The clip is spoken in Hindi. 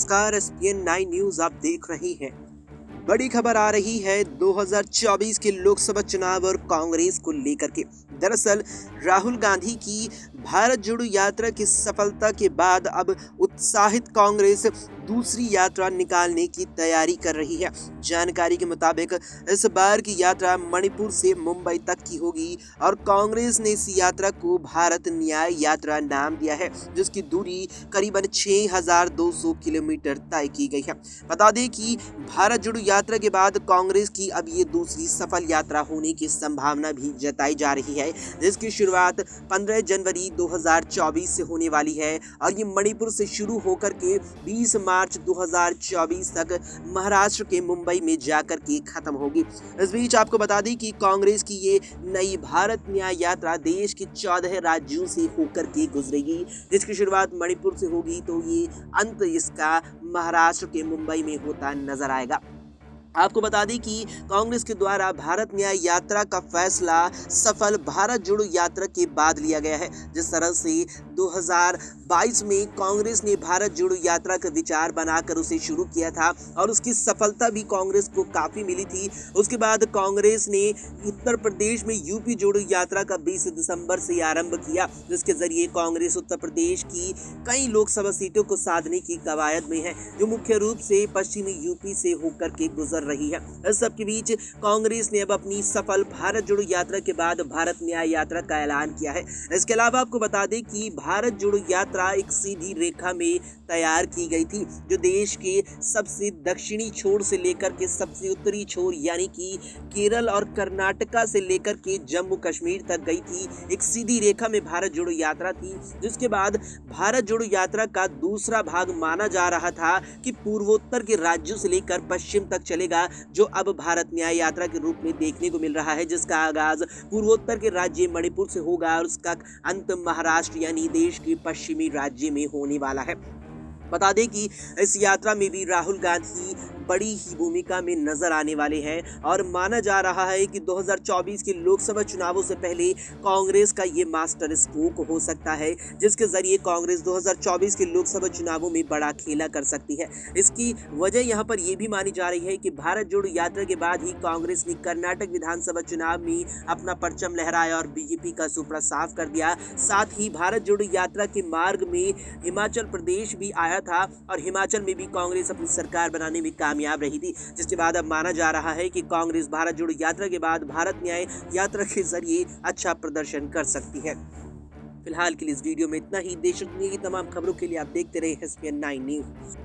नमस्कार, एसपीएन 9 न्यूज आप देख रहे हैं। बड़ी खबर आ रही है 2024 के लोकसभा चुनाव और कांग्रेस को लेकर के। दरअसल राहुल गांधी की भारत जोड़ो यात्रा की सफलता के बाद अब उत्साहित कांग्रेस दूसरी यात्रा निकालने की तैयारी कर रही है। जानकारी के मुताबिक इस बार की यात्रा मणिपुर से मुंबई तक की होगी और कांग्रेस ने इस यात्रा को भारत न्याय यात्रा नाम दिया है, जिसकी दूरी करीबन 6200 किलोमीटर तय की गई है। बता दें कि भारत जोड़ो यात्रा के बाद कांग्रेस की अब ये दूसरी सफल यात्रा होने की संभावना भी जताई जा रही है, जिसकी शुरुआत 15 जनवरी 2024 से होने वाली है और ये मणिपुर से शुरू होकर के 20 मार्च 2024 तक महाराष्ट्र के मुंबई में जाकर के खत्म होगी। इस बीच आपको बता दें कि कांग्रेस की ये नई भारत न्याय यात्रा देश के 14 राज्यों से होकर के गुजरेगी, जिसकी शुरुआत मणिपुर से होगी तो ये अंत इसका महाराष्ट्र के मुंबई में होता नजर आएगा। आपको बता दें कि कांग्रेस के द्वारा भारत न्याय यात्रा का फैसला सफल भारत जोड़ो यात्रा के बाद लिया गया है। जिस तरह से 2022 में कांग्रेस ने भारत जोड़ो यात्रा का विचार बनाकर उसे शुरू किया था और उसकी सफलता भी कांग्रेस को काफी मिली थी। उसके बाद कांग्रेस ने उत्तर प्रदेश में यूपी जोड़ो यात्रा का 20 दिसंबर से आरंभ किया, जिसके जरिए कांग्रेस उत्तर प्रदेश की कई लोकसभा सीटों को साधने की कवायद में है, जो मुख्य रूप से पश्चिमी यूपी से होकर के गुजर रही है। इस सब के बीच कांग्रेस ने अब अपनी सफल भारत जोड़ो यात्रा के बाद भारत न्याय यात्रा का ऐलान किया है। इसके अलावा आपको बता दें कि भारत जोड़ो यात्रा एक सीधी रेखा में तैयार की गई थी, जो देश के सबसे दक्षिणी छोर से लेकर के सबसे उत्तरी छोर यानी कि केरल और कर्नाटका से लेकर के जम्मू कश्मीर तक गई थी। एक सीधी रेखा में भारत जोड़ो यात्रा थी, जिसके बाद भारत जोड़ो यात्रा का दूसरा भाग माना जा रहा था कि पूर्वोत्तर के राज्यों से लेकर पश्चिम तक चलेगा, जो अब भारत न्याय यात्रा के रूप में देखने को मिल रहा है, जिसका आगाज पूर्वोत्तर के राज्य मणिपुर से होगा और उसका अंत महाराष्ट्र यानी देश के पश्चिमी राज्य में होने वाला है। बता दें कि इस यात्रा में भी राहुल गांधी बड़ी ही भूमिका में नजर आने वाले हैं और माना जा रहा है कि 2024 के लोकसभा चुनावों से पहले कांग्रेस का ये मास्टर स्ट्रोक हो सकता है, जिसके जरिए कांग्रेस 2024 के लोकसभा चुनावों में बड़ा खेला कर सकती है। इसकी वजह यहाँ पर यह भी मानी जा रही है कि भारत जोड़ो यात्रा के बाद ही कांग्रेस ने कर्नाटक विधानसभा चुनाव में अपना परचम लहराया और बीजेपी का सुपड़ा साफ कर दिया। साथ ही भारत जोड़ो यात्रा के मार्ग में हिमाचल प्रदेश भी आया था और हिमाचल में भी कांग्रेस अपनी सरकार बनाने में कामयाब रही थी, जिसके बाद अब माना जा रहा है कि कांग्रेस भारत जोड़ो यात्रा के बाद भारत न्याय यात्रा के जरिए अच्छा प्रदर्शन कर सकती है। फिलहाल के लिए इस वीडियो में इतना ही। देश दुनिया की तमाम खबरों के लिए आप देखते रहे एसपीएन 9 न्यूज।